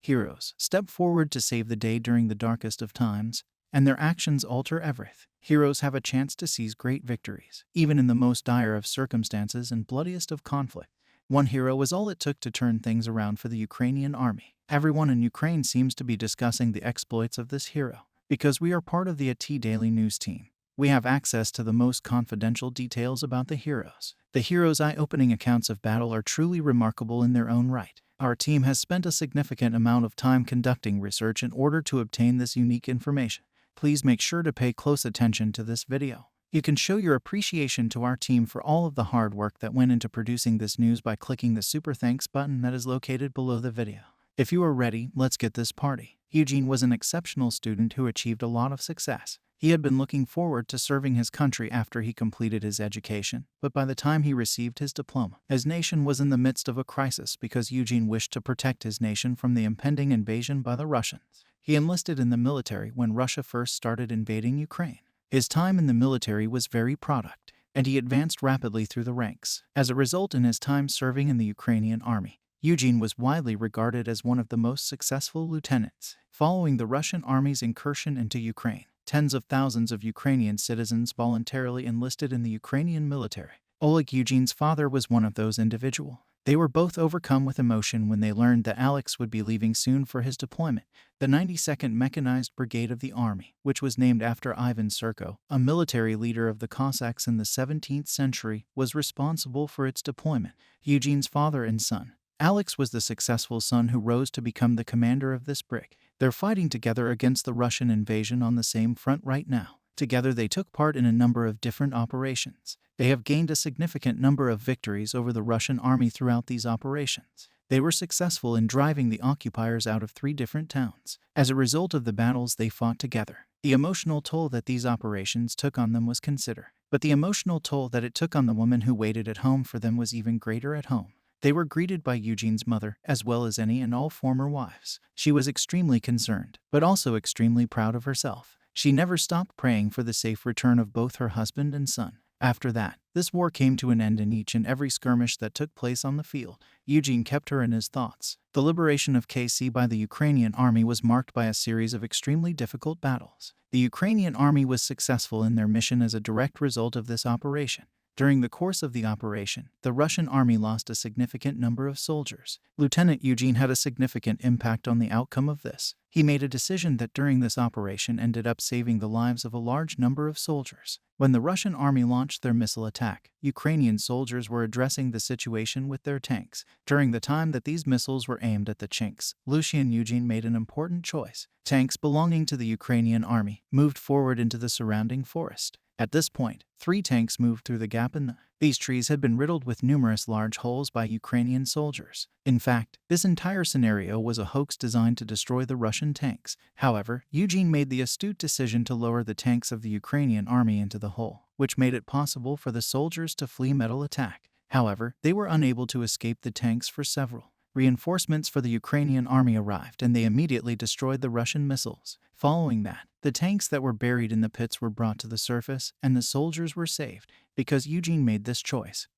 Heroes step forward to save the day during the darkest of times, and their actions alter everything. Heroes have a chance to seize great victories, even in the most dire of circumstances and bloodiest of conflict. One hero was all it took to turn things around for the Ukrainian army. Everyone in Ukraine seems to be discussing the exploits of this hero. Because we are part of the AT Daily News team, we have access to the most confidential details about the heroes. The heroes' eye-opening accounts of battle are truly remarkable in their own right. Our team has spent a significant amount of time conducting research in order to obtain this unique information. Please make sure to pay close attention to this video. You can show your appreciation to our team for all of the hard work that went into producing this news by clicking the Super Thanks button that is located below the video. If you are ready, let's get this party. Eugene was an exceptional student who achieved a lot of success. He had been looking forward to serving his country after he completed his education, but by the time he received his diploma, his nation was in the midst of a crisis because Eugene wished to protect his nation from the impending invasion by the Russians. He enlisted in the military when Russia first started invading Ukraine. His time in the military was very productive, and he advanced rapidly through the ranks. As a result, in his time serving in the Ukrainian army, Eugene was widely regarded as one of the most successful lieutenants. Following the Russian army's incursion into Ukraine, tens of thousands of Ukrainian citizens voluntarily enlisted in the Ukrainian military. Oleg, Eugene's father, was one of those individuals. They were both overcome with emotion when they learned that Alex would be leaving soon for his deployment. The 92nd Mechanized Brigade of the Army, which was named after Ivan Serko, a military leader of the Cossacks in the 17th century, was responsible for its deployment. Eugene's father and son, Alex, was the successful son who rose to become the commander of this brig. They're fighting together against the Russian invasion on the same front right now. Together they took part in a number of different operations. They have gained a significant number of victories over the Russian army throughout these operations. They were successful in driving the occupiers out of 3 different towns. As a result of the battles they fought together, the emotional toll that these operations took on them was considered. But the emotional toll that it took on the woman who waited at home for them was even greater at home. They were greeted by Eugene's mother, as well as any and all former wives. She was extremely concerned, but also extremely proud of herself. She never stopped praying for the safe return of both her husband and son. After that, this war came to an end in each and every skirmish that took place on the field. Eugene kept her in his thoughts. The liberation of KC by the Ukrainian army was marked by a series of extremely difficult battles. The Ukrainian army was successful in their mission as a direct result of this operation. During the course of the operation, the Russian army lost a significant number of soldiers. Lieutenant Eugene had a significant impact on the outcome of this. He made a decision that during this operation ended up saving the lives of a large number of soldiers. When the Russian army launched their missile attack, Ukrainian soldiers were addressing the situation with their tanks. During the time that these missiles were aimed at the Chinks, Lucian Eugene made an important choice. Tanks belonging to the Ukrainian army moved forward into the surrounding forest. At this point, 3 tanks moved through the gap in these trees had been riddled with numerous large holes by Ukrainian soldiers. In fact, this entire scenario was a hoax designed to destroy the Russian tanks. However, Eugene made the astute decision to lower the tanks of the Ukrainian army into the hole, which made it possible for the soldiers to flee metal attack. However, they were unable to escape the tanks for several. Reinforcements for the Ukrainian army arrived and they immediately destroyed the Russian missiles. Following that, the tanks that were buried in the pits were brought to the surface and the soldiers were saved. Because Eugene made this choice,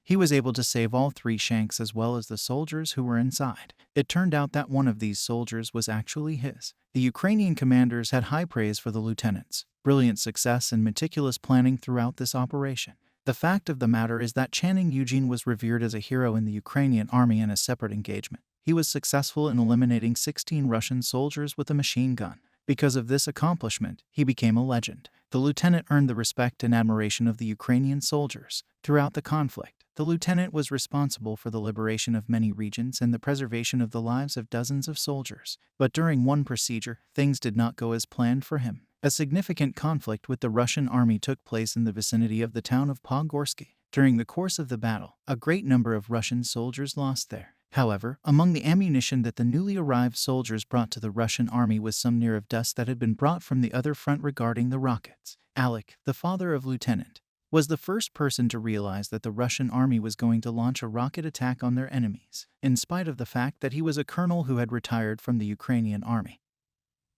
he was able to save all 3 Shanks as well as the soldiers who were inside. It turned out that one of these soldiers was actually his. The Ukrainian commanders had high praise for the lieutenant's brilliant success and meticulous planning throughout this operation. The fact of the matter is that Channing Eugene was revered as a hero in the Ukrainian army in a separate engagement. He was successful in eliminating 16 Russian soldiers with a machine gun. Because of this accomplishment, he became a legend. The lieutenant earned the respect and admiration of the Ukrainian soldiers. Throughout the conflict, the lieutenant was responsible for the liberation of many regions and the preservation of the lives of dozens of soldiers. But during one procedure, things did not go as planned for him. A significant conflict with the Russian army took place in the vicinity of the town of Pogorsky. During the course of the battle, a great number of Russian soldiers lost there. However, among the ammunition that the newly arrived soldiers brought to the Russian army was some near of dust that had been brought from the other front regarding the rockets. Alec, the father of Lieutenant, was the first person to realize that the Russian army was going to launch a rocket attack on their enemies, in spite of the fact that he was a colonel who had retired from the Ukrainian army.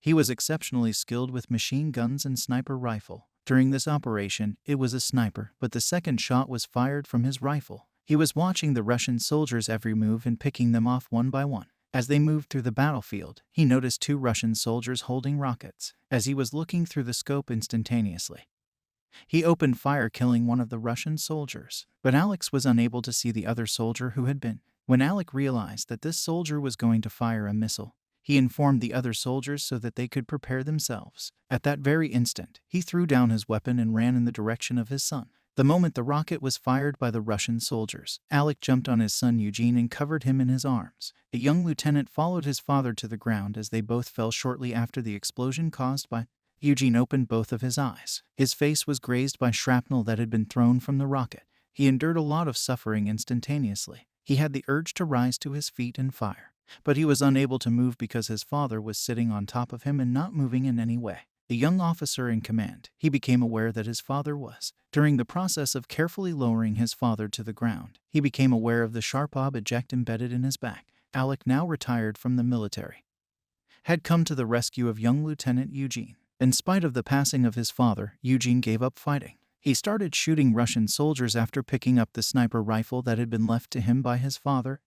He was exceptionally skilled with machine guns and sniper rifle. During this operation, it was a sniper, but the second shot was fired from his rifle. He was watching the Russian soldiers' every move and picking them off one by one. As they moved through the battlefield, he noticed 2 Russian soldiers holding rockets. As he was looking through the scope instantaneously, he opened fire, killing one of the Russian soldiers. But Alex was unable to see the other soldier who had been. When Alec realized that this soldier was going to fire a missile, he informed the other soldiers so that they could prepare themselves. At that very instant, he threw down his weapon and ran in the direction of his son. The moment the rocket was fired by the Russian soldiers, Alec jumped on his son Eugene and covered him in his arms. A young lieutenant followed his father to the ground as they both fell shortly after the explosion caused by. Eugene opened both of his eyes. His face was grazed by shrapnel that had been thrown from the rocket. He endured a lot of suffering instantaneously. He had the urge to rise to his feet and fire, but he was unable to move because his father was sitting on top of him and not moving in any way. The young officer in command, he became aware that his father was. During the process of carefully lowering his father to the ground, he became aware of the sharp object embedded in his back. Alec, now retired from the military, had come to the rescue of young Lieutenant Eugene. In spite of the passing of his father, Eugene gave up fighting. He started shooting Russian soldiers after picking up the sniper rifle that had been left to him by his father.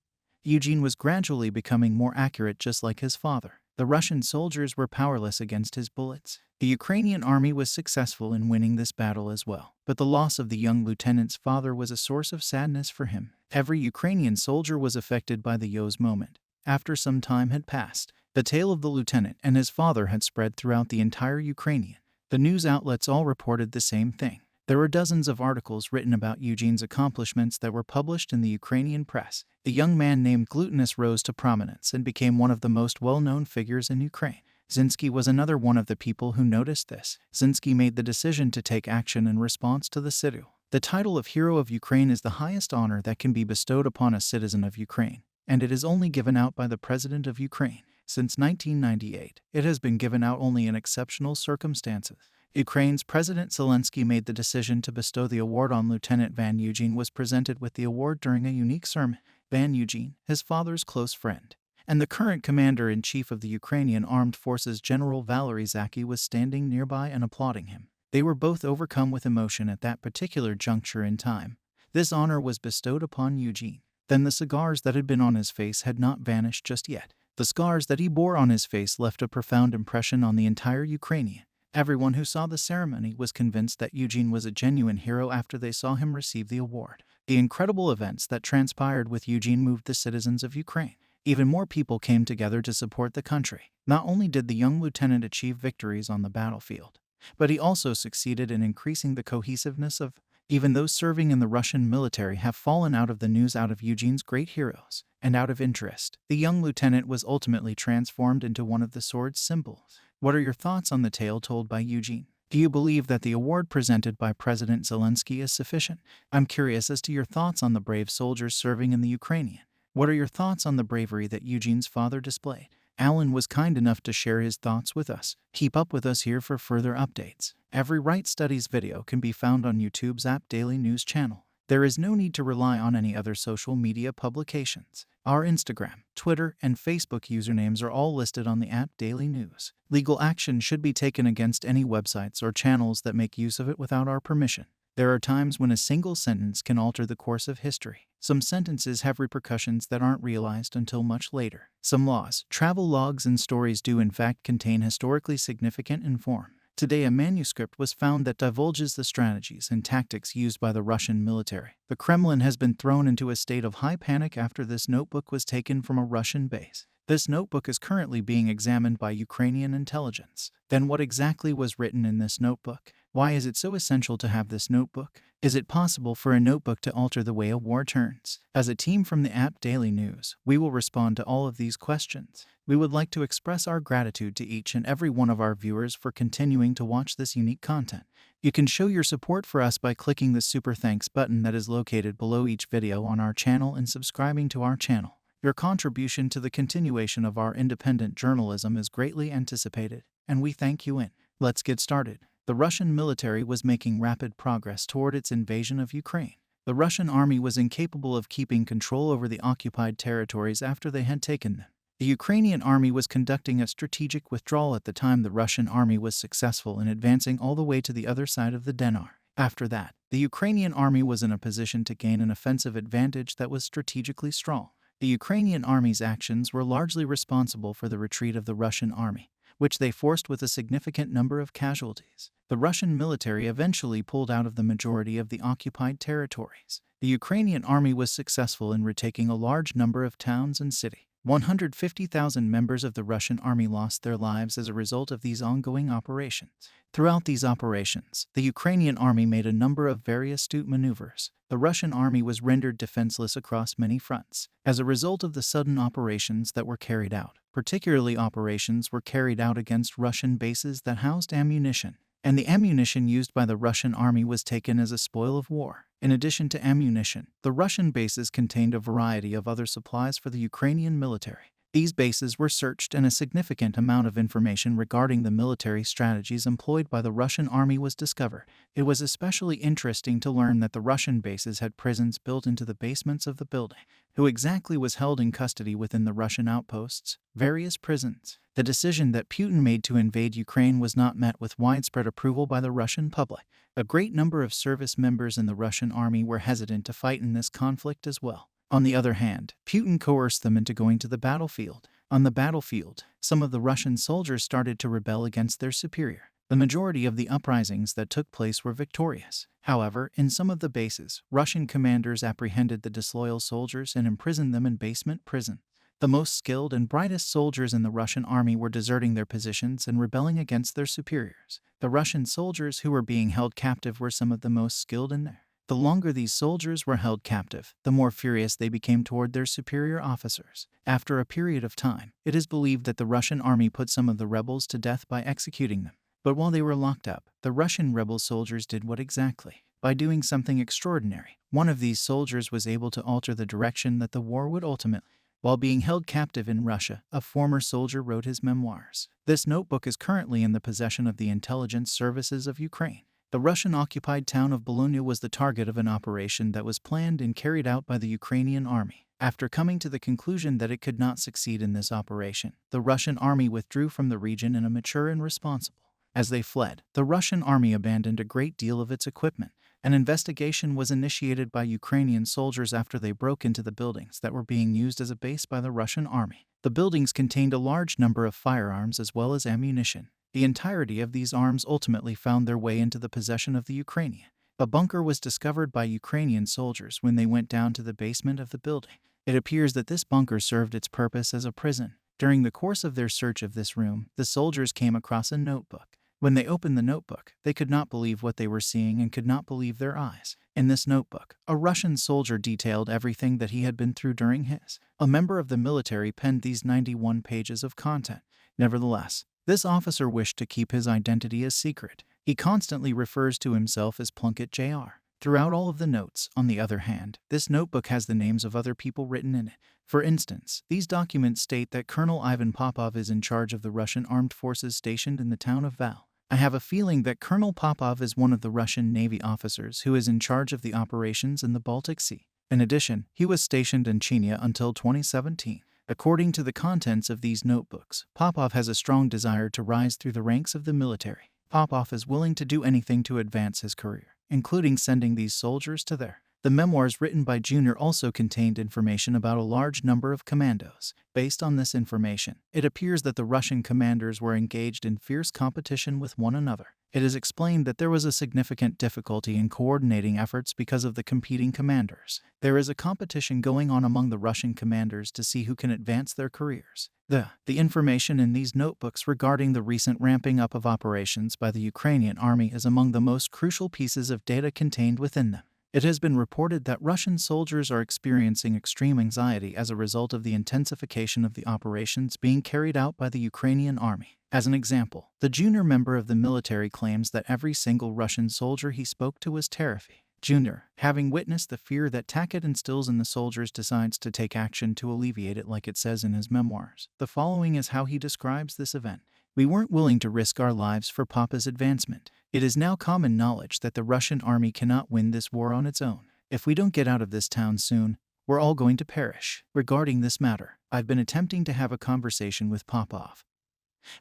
Eugene was gradually becoming more accurate, just like his father. The Russian soldiers were powerless against his bullets. The Ukrainian army was successful in winning this battle as well, but the loss of the young lieutenant's father was a source of sadness for him. Every Ukrainian soldier was affected by the Yo's moment. After some time had passed, the tale of the lieutenant and his father had spread throughout the entire Ukraine. The news outlets all reported the same thing. There were dozens of articles written about Eugene's accomplishments that were published in the Ukrainian press. A young man named Glutinous rose to prominence and became one of the most well-known figures in Ukraine. Zinsky was another one of the people who noticed this. Zinsky made the decision to take action in response to the situ. The title of Hero of Ukraine is the highest honor that can be bestowed upon a citizen of Ukraine, and it is only given out by the President of Ukraine. Since 1998, it has been given out only in exceptional circumstances. Ukraine's President Zelensky made the decision to bestow the award on Lieutenant Van Eugene was presented with the award during a unique sermon. Van Eugene, his father's close friend, and the current commander-in-chief of the Ukrainian Armed Forces, General Valery Zaki, was standing nearby and applauding him. They were both overcome with emotion at that particular juncture in time. This honor was bestowed upon Eugene. Then the cigars that had been on his face had not vanished just yet. The scars that he bore on his face left a profound impression on the entire Ukrainian. Everyone who saw the ceremony was convinced that Eugene was a genuine hero after they saw him receive the award. The incredible events that transpired with Eugene moved the citizens of Ukraine. Even more people came together to support the country. Not only did the young lieutenant achieve victories on the battlefield, but he also succeeded in increasing the cohesiveness of. Even those serving in the Russian military have fallen out of the news out of Eugene's great heroes, and out of interest. The young lieutenant was ultimately transformed into one of the sword's symbols. What are your thoughts on the tale told by Eugene? Do you believe that the award presented by President Zelensky is sufficient? I'm curious as to your thoughts on the brave soldiers serving in the Ukrainian. What are your thoughts on the bravery that Eugene's father displayed? Alan was kind enough to share his thoughts with us. Keep up with us here for further updates. Every Right Studies video can be found on YouTube's App Daily News channel. There is no need to rely on any other social media publications. Our Instagram, Twitter, and Facebook usernames are all listed on the App Daily News. Legal action should be taken against any websites or channels that make use of it without our permission. There are times when a single sentence can alter the course of history. Some sentences have repercussions that aren't realized until much later. Some laws, travel logs, and stories do in fact contain historically significant inform. Today, a manuscript was found that divulges the strategies and tactics used by the Russian military. The Kremlin has been thrown into a state of high panic after this notebook was taken from a Russian base. This notebook is currently being examined by Ukrainian intelligence. Then what exactly was written in this notebook? Why is it so essential to have this notebook? Is it possible for a notebook to alter the way a war turns? As a team from the App Daily News, we will respond to all of these questions. We would like to express our gratitude to each and every one of our viewers for continuing to watch this unique content. You can show your support for us by clicking the Super Thanks button that is located below each video on our channel and subscribing to our channel. Your contribution to the continuation of our independent journalism is greatly anticipated, and we thank you. Let's get started. The Russian military was making rapid progress toward its invasion of Ukraine. The Russian army was incapable of keeping control over the occupied territories after they had taken them. The Ukrainian army was conducting a strategic withdrawal at the time the Russian army was successful in advancing all the way to the other side of the Dnieper. After that, the Ukrainian army was in a position to gain an offensive advantage that was strategically strong. The Ukrainian army's actions were largely responsible for the retreat of the Russian army, which they forced with a significant number of casualties. The Russian military eventually pulled out of the majority of the occupied territories. The Ukrainian army was successful in retaking a large number of towns and cities. 150,000 members of the Russian army lost their lives as a result of these ongoing operations. Throughout these operations, the Ukrainian army made a number of very astute maneuvers. The Russian army was rendered defenseless across many fronts as a result of the sudden operations that were carried out. Particularly, operations were carried out against Russian bases that housed ammunition, and the ammunition used by the Russian army was taken as a spoil of war. In addition to ammunition, the Russian bases contained a variety of other supplies for the Ukrainian military. These bases were searched, and a significant amount of information regarding the military strategies employed by the Russian army was discovered. It was especially interesting to learn that the Russian bases had prisons built into the basements of the building. Who exactly was held in custody within the Russian outposts? Various prisons. The decision that Putin made to invade Ukraine was not met with widespread approval by the Russian public. A great number of service members in the Russian army were hesitant to fight in this conflict as well. On the other hand, Putin coerced them into going to the battlefield. On the battlefield, some of the Russian soldiers started to rebel against their superior. The majority of the uprisings that took place were victorious. However, in some of the bases, Russian commanders apprehended the disloyal soldiers and imprisoned them in basement prison. The most skilled and brightest soldiers in the Russian army were deserting their positions and rebelling against their superiors. The Russian soldiers who were being held captive were some of the most skilled in there. The longer these soldiers were held captive, the more furious they became toward their superior officers. After a period of time, it is believed that the Russian army put some of the rebels to death by executing them. But while they were locked up, the Russian rebel soldiers did what exactly? By doing something extraordinary. One of these soldiers was able to alter the direction that the war would ultimately. While being held captive in Russia, a former soldier wrote his memoirs. This notebook is currently in the possession of the intelligence services of Ukraine. The Russian-occupied town of Bologna was the target of an operation that was planned and carried out by the Ukrainian army. After coming to the conclusion that it could not succeed in this operation, the Russian army withdrew from the region in a mature and responsible. As they fled, the Russian army abandoned a great deal of its equipment. An investigation was initiated by Ukrainian soldiers after they broke into the buildings that were being used as a base by the Russian army. The buildings contained a large number of firearms as well as ammunition. The entirety of these arms ultimately found their way into the possession of the Ukrainian. A bunker was discovered by Ukrainian soldiers when they went down to the basement of the building. It appears that this bunker served its purpose as a prison. During the course of their search of this room, the soldiers came across a notebook. When they opened the notebook, they could not believe what they were seeing and could not believe their eyes. In this notebook, a Russian soldier detailed everything that he had been through during his. A member of the military penned these 91 pages of content. Nevertheless, this officer wished to keep his identity a secret. He constantly refers to himself as Plunkett Jr. Throughout all of the notes, on the other hand, this notebook has the names of other people written in it. For instance, these documents state that Colonel Ivan Popov is in charge of the Russian armed forces stationed in the town of Val. I have a feeling that Colonel Popov is one of the Russian Navy officers who is in charge of the operations in the Baltic Sea. In addition, he was stationed in Chechnya until 2017. According to the contents of these notebooks, Popov has a strong desire to rise through the ranks of the military. Popov is willing to do anything to advance his career, including sending these soldiers to there. The memoirs written by Jr. also contained information about a large number of commandos. Based on this information, it appears that the Russian commanders were engaged in fierce competition with one another. It is explained that there was a significant difficulty in coordinating efforts because of the competing commanders. There is a competition going on among the Russian commanders to see who can advance their careers. The information in these notebooks regarding the recent ramping up of operations by the Ukrainian army is among the most crucial pieces of data contained within them. It has been reported that Russian soldiers are experiencing extreme anxiety as a result of the intensification of the operations being carried out by the Ukrainian army. As an example, the junior member of the military claims that every single Russian soldier he spoke to was terrified. Jr., having witnessed the fear that Tackett instills in the soldiers, decides to take action to alleviate it, like it says in his memoirs. The following is how he describes this event. We weren't willing to risk our lives for Papa's advancement. It is now common knowledge that the Russian army cannot win this war on its own. If we don't get out of this town soon, we're all going to perish. Regarding this matter, I've been attempting to have a conversation with Popov,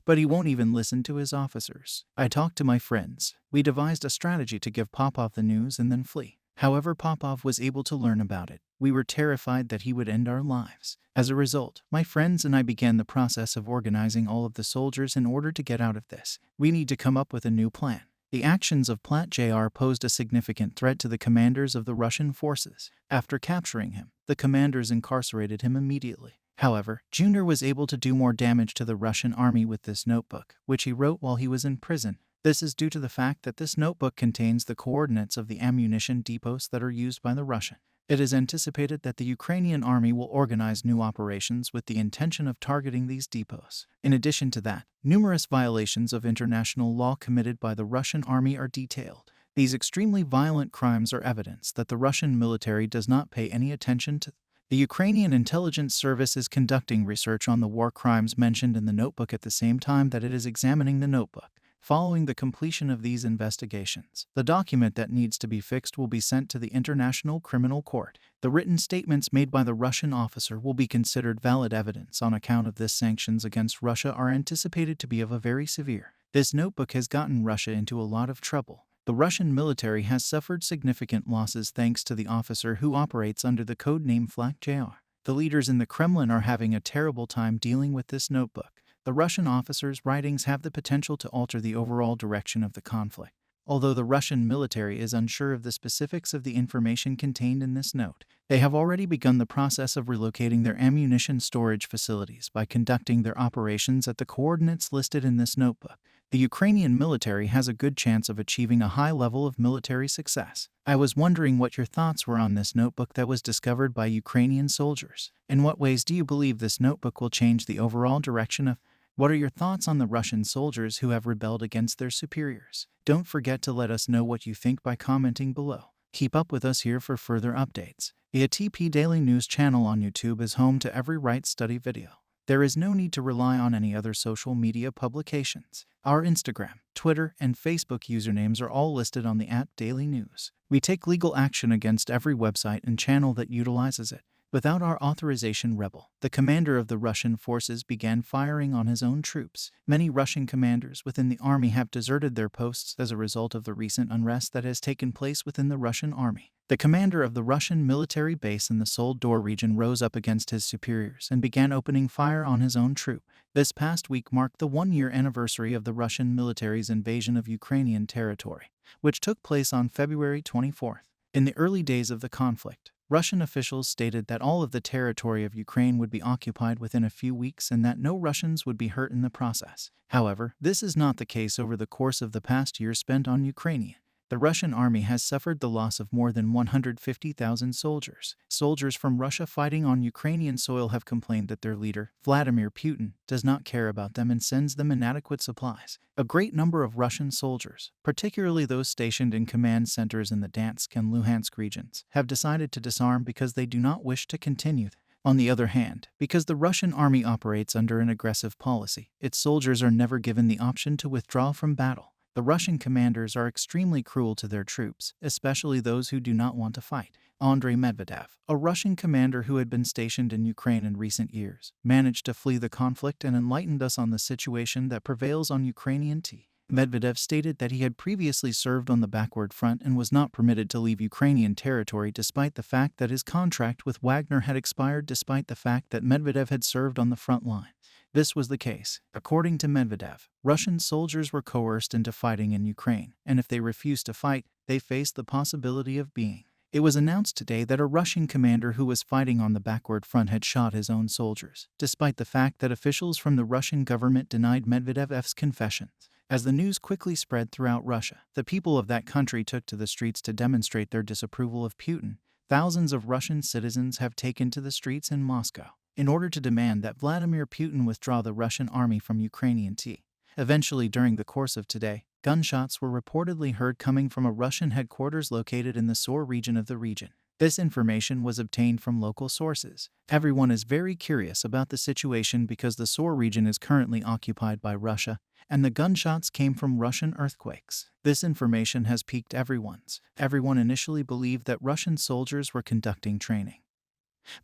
but he won't even listen to his officers. I talked to my friends. We devised a strategy to give Popov the news and then flee. However, Popov was able to learn about it. We were terrified that he would end our lives. As a result, my friends and I began the process of organizing all of the soldiers in order to get out of this. We need to come up with a new plan. The actions of Plat Jr. posed a significant threat to the commanders of the Russian forces. After capturing him, the commanders incarcerated him immediately. However, Jr. was able to do more damage to the Russian army with this notebook, which he wrote while he was in prison. This is due to the fact that this notebook contains the coordinates of the ammunition depots that are used by the Russian. It is anticipated that the Ukrainian army will organize new operations with the intention of targeting these depots. In addition to that, numerous violations of international law committed by the Russian army are detailed. These extremely violent crimes are evidence that the Russian military does not pay any attention to. The Ukrainian intelligence service is conducting research on the war crimes mentioned in the notebook at the same time that it is examining the notebook. Following the completion of these investigations, the document that needs to be fixed will be sent to the International Criminal Court. The written statements made by the Russian officer will be considered valid evidence on account of this. Sanctions against Russia are anticipated to be of a very severe. This notebook has gotten Russia into a lot of trouble. The Russian military has suffered significant losses thanks to the officer who operates under the code name Plat Jr. The leaders in the Kremlin are having a terrible time dealing with this notebook. The Russian officer's writings have the potential to alter the overall direction of the conflict. Although the Russian military is unsure of the specifics of the information contained in this note, they have already begun the process of relocating their ammunition storage facilities by conducting their operations at the coordinates listed in this notebook. The Ukrainian military has a good chance of achieving a high level of military success. I was wondering what your thoughts were on this notebook that was discovered by Ukrainian soldiers. In what ways do you believe this notebook will change the overall direction of? What are your thoughts on the Russian soldiers who have rebelled against their superiors? Don't forget to let us know what you think by commenting below. Keep up with us here for further updates. The ATP Daily News channel on YouTube is home to every right study video. There is no need to rely on any other social media publications. Our Instagram, Twitter, and Facebook usernames are all listed on the @Daily News. We take legal action against every website and channel that utilizes it. Without our authorization, the commander of the Russian forces began firing on his own troops. Many Russian commanders within the army have deserted their posts as a result of the recent unrest that has taken place within the Russian army. The commander of the Russian military base in the Soledar region rose up against his superiors and began opening fire on his own troop. This past week marked the one-year anniversary of the Russian military's invasion of Ukrainian territory, which took place on February 24th. In the early days of the conflict, Russian officials stated that all of the territory of Ukraine would be occupied within a few weeks and that no Russians would be hurt in the process. However, this is not the case over the course of the past year spent on Ukraine. The Russian army has suffered the loss of more than 150,000 soldiers. Soldiers from Russia fighting on Ukrainian soil have complained that their leader, Vladimir Putin, does not care about them and sends them inadequate supplies. A great number of Russian soldiers, particularly those stationed in command centers in the Donetsk and Luhansk regions, have decided to disarm because they do not wish to continue. On the other hand, because the Russian army operates under an aggressive policy, its soldiers are never given the option to withdraw from battle. The Russian commanders are extremely cruel to their troops, especially those who do not want to fight. Andrei Medvedev, a Russian commander who had been stationed in Ukraine in recent years, managed to flee the conflict and enlightened us on the situation that prevails on Ukrainian territory. Medvedev stated that he had previously served on the backward front and was not permitted to leave Ukrainian territory despite the fact that his contract with Wagner had expired despite the fact that Medvedev had served on the front line. This was the case. According to Medvedev, Russian soldiers were coerced into fighting in Ukraine, and if they refused to fight, they faced the possibility of being. It was announced today that a Russian commander who was fighting on the backward front had shot his own soldiers, despite the fact that officials from the Russian government denied Medvedev's confessions. As the news quickly spread throughout Russia, the people of that country took to the streets to demonstrate their disapproval of Putin. Thousands of Russian citizens have taken to the streets in Moscow in order to demand that Vladimir Putin withdraw the Russian army from Ukrainian territory. Eventually, during the course of today, gunshots were reportedly heard coming from a Russian headquarters located in the Sor region of the region. This information was obtained from local sources. Everyone is very curious about the situation because the Sor region is currently occupied by Russia, and the gunshots came from Russian earthquakes. This information has piqued Everyone initially believed that Russian soldiers were conducting training.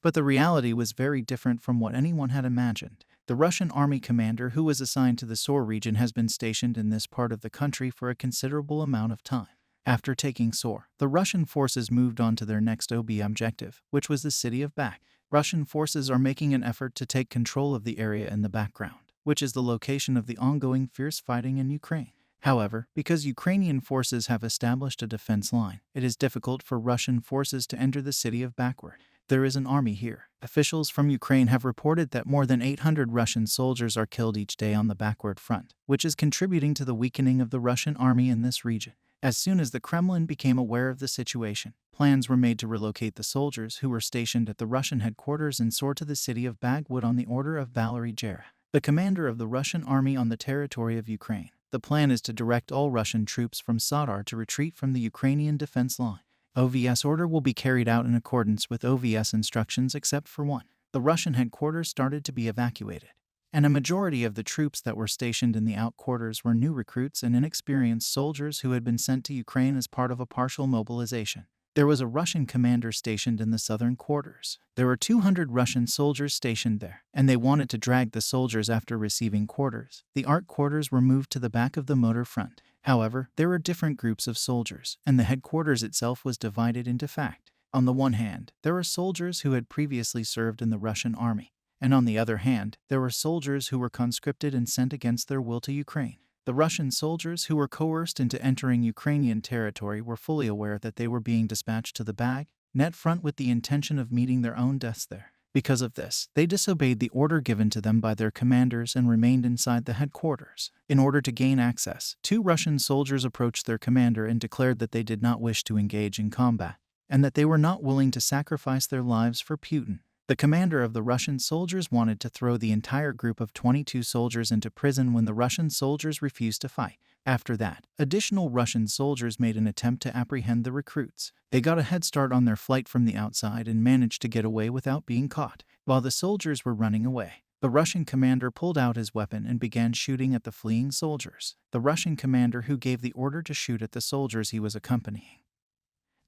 But the reality was very different from what anyone had imagined. The Russian army commander who was assigned to the Sor region has been stationed in this part of the country for a considerable amount of time. After taking Sor, the Russian forces moved on to their next objective, which was the city of Bak. Russian forces are making an effort to take control of the area in the background, which is the location of the ongoing fierce fighting in Ukraine. However, because Ukrainian forces have established a defense line, it is difficult for Russian forces to enter the city of Bakhmut. There is an army here. Officials from Ukraine have reported that more than 800 Russian soldiers are killed each day on the Bakhmut front, which is contributing to the weakening of the Russian army in this region. As soon as the Kremlin became aware of the situation, plans were made to relocate the soldiers who were stationed at the Russian headquarters and soar to the city of Bakhmut on the order of Valery Gera, the commander of the Russian army on the territory of Ukraine. The plan is to direct all Russian troops from Sodar to retreat from the Ukrainian defense line. OVS order will be carried out in accordance with OVS instructions except for one. The Russian headquarters started to be evacuated, and a majority of the troops that were stationed in the outquarters were new recruits and inexperienced soldiers who had been sent to Ukraine as part of a partial mobilization. There was a Russian commander stationed in the southern quarters. There were 200 Russian soldiers stationed there, and they wanted to drag the soldiers after receiving quarters. The ARC quarters were moved to the back of the motor front. However, there were different groups of soldiers, and the headquarters itself was divided into fact. On the one hand, there were soldiers who had previously served in the Russian army, and on the other hand, there were soldiers who were conscripted and sent against their will to Ukraine. The Russian soldiers who were coerced into entering Ukrainian territory were fully aware that they were being dispatched to the Bakhmut front with the intention of meeting their own deaths there. Because of this, they disobeyed the order given to them by their commanders and remained inside the headquarters. In order to gain access, 2 Russian soldiers approached their commander and declared that they did not wish to engage in combat, and that they were not willing to sacrifice their lives for Putin. The commander of the Russian soldiers wanted to throw the entire group of 22 soldiers into prison when the Russian soldiers refused to fight. After that, additional Russian soldiers made an attempt to apprehend the recruits. They got a head start on their flight from the outside and managed to get away without being caught. While the soldiers were running away, the Russian commander pulled out his weapon and began shooting at the fleeing soldiers. The Russian commander who gave the order to shoot at the soldiers he was accompanying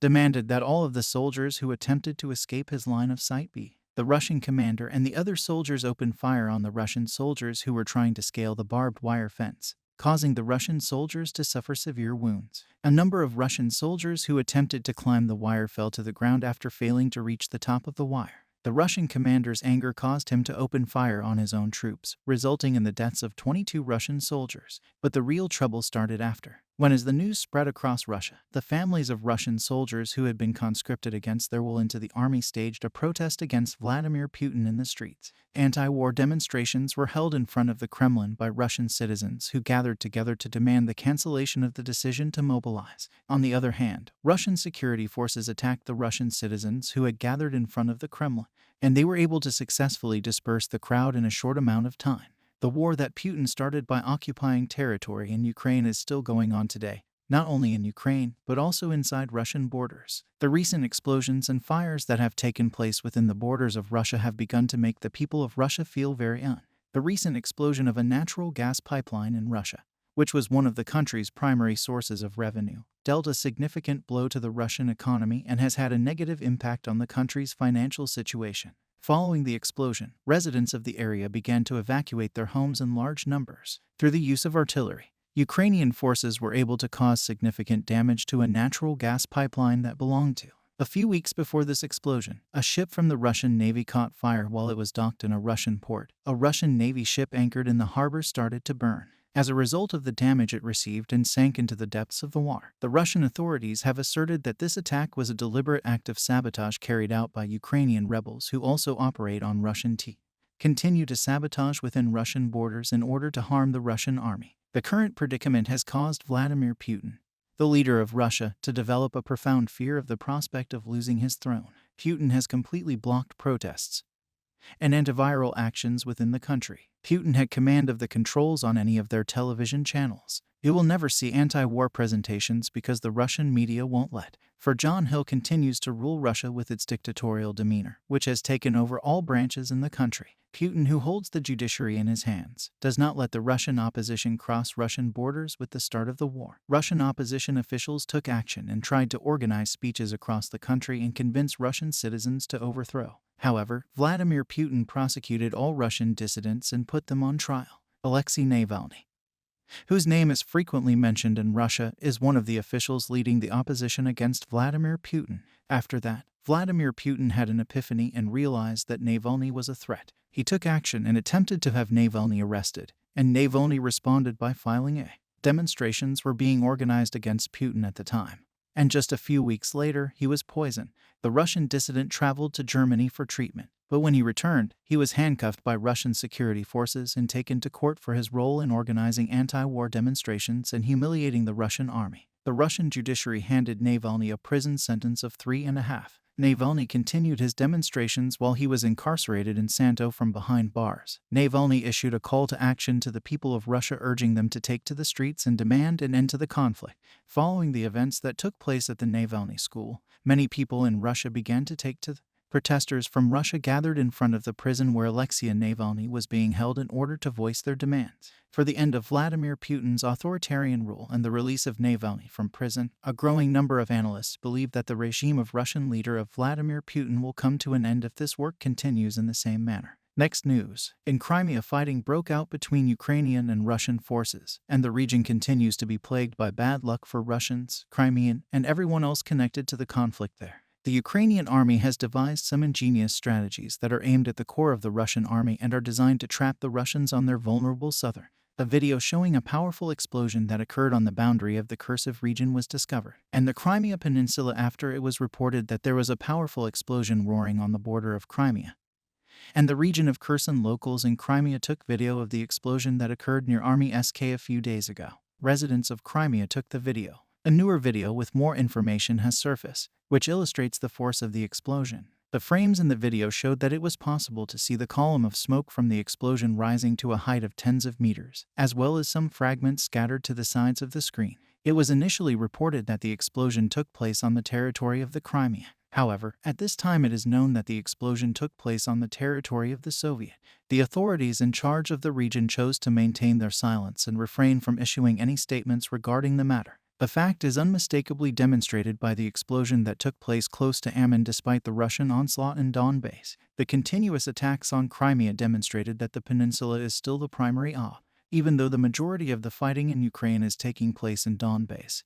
demanded that all of the soldiers who attempted to escape his line of sight be. The Russian commander and the other soldiers opened fire on the Russian soldiers who were trying to scale the barbed wire fence, causing the Russian soldiers to suffer severe wounds. A number of Russian soldiers who attempted to climb the wire fell to the ground after failing to reach the top of the wire. The Russian commander's anger caused him to open fire on his own troops, resulting in the deaths of 22 Russian soldiers. But the real trouble started after. As the news spread across Russia, the families of Russian soldiers who had been conscripted against their will into the army staged a protest against Vladimir Putin in the streets. Anti-war demonstrations were held in front of the Kremlin by Russian citizens who gathered together to demand the cancellation of the decision to mobilize. On the other hand, Russian security forces attacked the Russian citizens who had gathered in front of the Kremlin, and they were able to successfully disperse the crowd in a short amount of time. The war that Putin started by occupying territory in Ukraine is still going on today, not only in Ukraine, but also inside Russian borders. The recent explosions and fires that have taken place within the borders of Russia have begun to make the people of Russia feel very The recent explosion of a natural gas pipeline in Russia, which was one of the country's primary sources of revenue, dealt a significant blow to the Russian economy and has had a negative impact on the country's financial situation. Following the explosion, residents of the area began to evacuate their homes in large numbers. Through the use of artillery, Ukrainian forces were able to cause significant damage to a natural gas pipeline that belonged to. A few weeks before this explosion, a ship from the Russian Navy caught fire while it was docked in a Russian port. A Russian Navy ship anchored in the harbor started to burn. As a result of the damage it received and sank into the depths of the water. The Russian authorities have asserted that this attack was a deliberate act of sabotage carried out by Ukrainian rebels who also operate on Russian continue to sabotage within Russian borders in order to harm the Russian army. The current predicament has caused Vladimir Putin, the leader of Russia, to develop a profound fear of the prospect of losing his throne. Putin has completely blocked protests and antiviral actions within the country. Putin had command of the controls on any of their television channels. You will never see anti-war presentations because the Russian media won't let. For John Hill continues to rule Russia with its dictatorial demeanor, which has taken over all branches in the country. Putin, who holds the judiciary in his hands, does not let the Russian opposition cross Russian borders with the start of the war. Russian opposition officials took action and tried to organize speeches across the country and convince Russian citizens to overthrow. However, Vladimir Putin prosecuted all Russian dissidents and put them on trial. Alexei Navalny, whose name is frequently mentioned in Russia, is one of the officials leading the opposition against Vladimir Putin. After that, Vladimir Putin had an epiphany and realized that Navalny was a threat. He took action and attempted to have Navalny arrested, and Navalny responded by filing a demonstrations were being organized against Putin at the time. And just a few weeks later, he was poisoned. The Russian dissident traveled to Germany for treatment, but when he returned, he was handcuffed by Russian security forces and taken to court for his role in organizing anti-war demonstrations and humiliating the Russian army. The Russian judiciary handed Navalny a prison sentence of 3.5. Navalny continued his demonstrations while he was incarcerated in Santo from behind bars. Navalny issued a call to action to the people of Russia, urging them to take to the streets and demand an end to the conflict. Following the events that took place at the Navalny school, many people in Russia began to take to. Protesters from Russia gathered in front of the prison where Alexei Navalny was being held in order to voice their demands for the end of Vladimir Putin's authoritarian rule and the release of Navalny from prison. A growing number of analysts believe that the regime of Russian leader Vladimir Putin will come to an end if this work continues in the same manner. Next news. In Crimea, fighting broke out between Ukrainian and Russian forces, and the region continues to be plagued by bad luck for Russians, Crimean, and everyone else connected to the conflict there. The Ukrainian army has devised some ingenious strategies that are aimed at the core of the Russian army and are designed to trap the Russians on their vulnerable southern. A video showing a powerful explosion that occurred on the boundary of the Kherson region was discovered, and the Crimea Peninsula after it was reported that there was a powerful explosion roaring on the border of Crimea. And the region of Kherson. Locals in Crimea took video of the explosion that occurred near Army SK a few days ago. Residents of Crimea took the video. A newer video with more information has surfaced, which illustrates the force of the explosion. The frames in the video showed that it was possible to see the column of smoke from the explosion rising to a height of tens of meters, as well as some fragments scattered to the sides of the screen. It was initially reported that the explosion took place on the territory of the Crimea. However, at this time it is known that the explosion took place on the territory of the Soviet. The authorities in charge of the region chose to maintain their silence and refrain from issuing any statements regarding the matter. The fact is unmistakably demonstrated by the explosion that took place close to Aman despite the Russian onslaught in Donbass. The continuous attacks on Crimea demonstrated that the peninsula is still the primary even though the majority of the fighting in Ukraine is taking place in Donbass.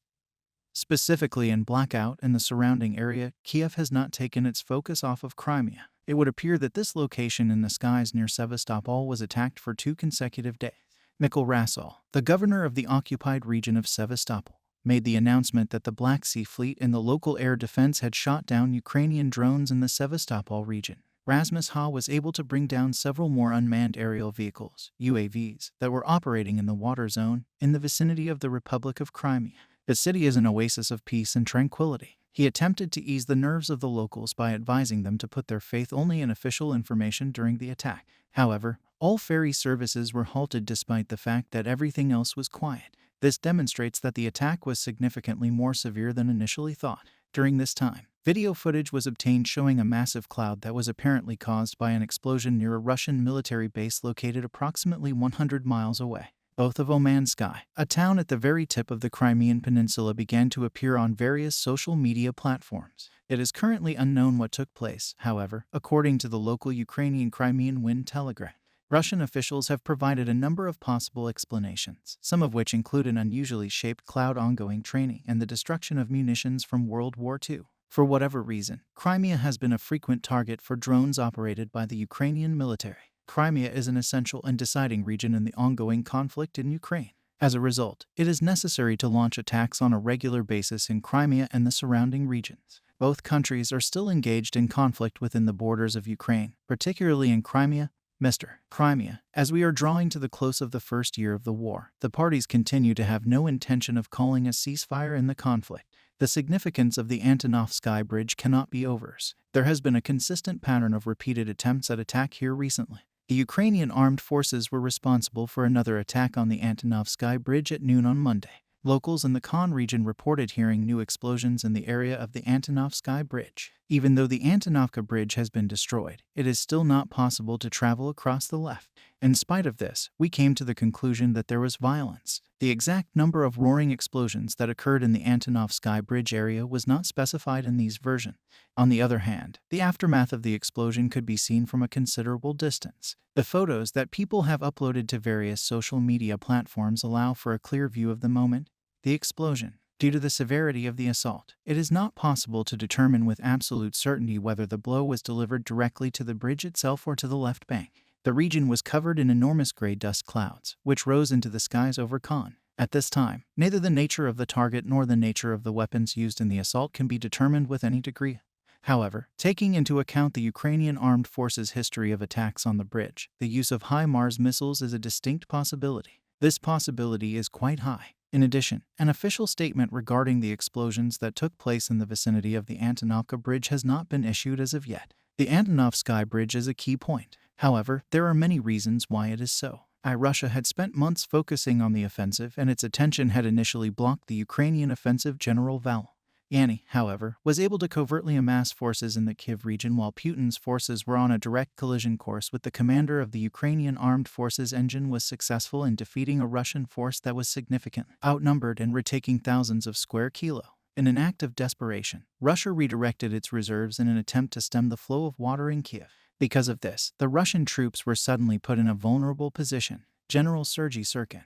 Specifically in Blackout and the surrounding area, Kiev has not taken its focus off of Crimea. It would appear that this location in the skies near Sevastopol was attacked for 2 consecutive days. Mikhail Rasol, the governor of the occupied region of Sevastopol, made the announcement that the Black Sea Fleet and the local air defense had shot down Ukrainian drones in the Sevastopol region. Rasmus Ha was able to bring down several more unmanned aerial vehicles, UAVs, that were operating in the water zone in the vicinity of the Republic of Crimea. The city is an oasis of peace and tranquility. He attempted to ease the nerves of the locals by advising them to put their faith only in official information during the attack. However, all ferry services were halted despite the fact that everything else was quiet. This demonstrates that the attack was significantly more severe than initially thought. During this time, video footage was obtained showing a massive cloud that was apparently caused by an explosion near a Russian military base located approximately 100 miles away. Both of Omansky, a town at the very tip of the Crimean Peninsula, began to appear on various social media platforms. It is currently unknown what took place, however, according to the local Ukrainian Crimean Wind Telegraph. Russian officials have provided a number of possible explanations, some of which include an unusually shaped cloud, ongoing training, and the destruction of munitions from World War II. For whatever reason, Crimea has been a frequent target for drones operated by the Ukrainian military. Crimea is an essential and deciding region in the ongoing conflict in Ukraine. As a result, it is necessary to launch attacks on a regular basis in Crimea and the surrounding regions. Both countries are still engaged in conflict within the borders of Ukraine, particularly in Crimea. Mr. Crimea, as we are drawing to the close of the first year of the war, the parties continue to have no intention of calling a ceasefire in the conflict. The significance of the Antonov Sky Bridge cannot be overstated. There has been a consistent pattern of repeated attempts at attack here recently. The Ukrainian armed forces were responsible for another attack on the Antonov Sky Bridge at noon on Monday. Locals in the Khan region reported hearing new explosions in the area of the Antonov Sky Bridge. Even though the Antonovka Bridge has been destroyed, it is still not possible to travel across the left. In spite of this, we came to the conclusion that there was violence. The exact number of roaring explosions that occurred in the Antonovsky Bridge area was not specified in these versions. On the other hand, the aftermath of the explosion could be seen from a considerable distance. The photos that people have uploaded to various social media platforms allow for a clear view of the moment, the explosion. Due to the severity of the assault, it is not possible to determine with absolute certainty whether the blow was delivered directly to the bridge itself or to the left bank. The region was covered in enormous gray dust clouds, which rose into the skies over Khan. At this time, neither the nature of the target nor the nature of the weapons used in the assault can be determined with any degree. However, taking into account the Ukrainian armed forces' history of attacks on the bridge, the use of HIMARS missiles is a distinct possibility. This possibility is quite high. In addition, an official statement regarding the explosions that took place in the vicinity of the Antonovka Bridge has not been issued as of yet. The Antonovsky Bridge is a key point. However, there are many reasons why it is so. Russia had spent months focusing on the offensive, and its attention had initially blocked the Ukrainian offensive. General Valyani, however, was able to covertly amass forces in the Kiev region while Putin's forces were on a direct collision course with the commander of the Ukrainian armed forces. Engine was successful in defeating a Russian force that was significantly outnumbered and retaking thousands of square kilometers. In an act of desperation, Russia redirected its reserves in an attempt to stem the flow of water in Kiev. Because of this, the Russian troops were suddenly put in a vulnerable position. General Sergei Sirkin,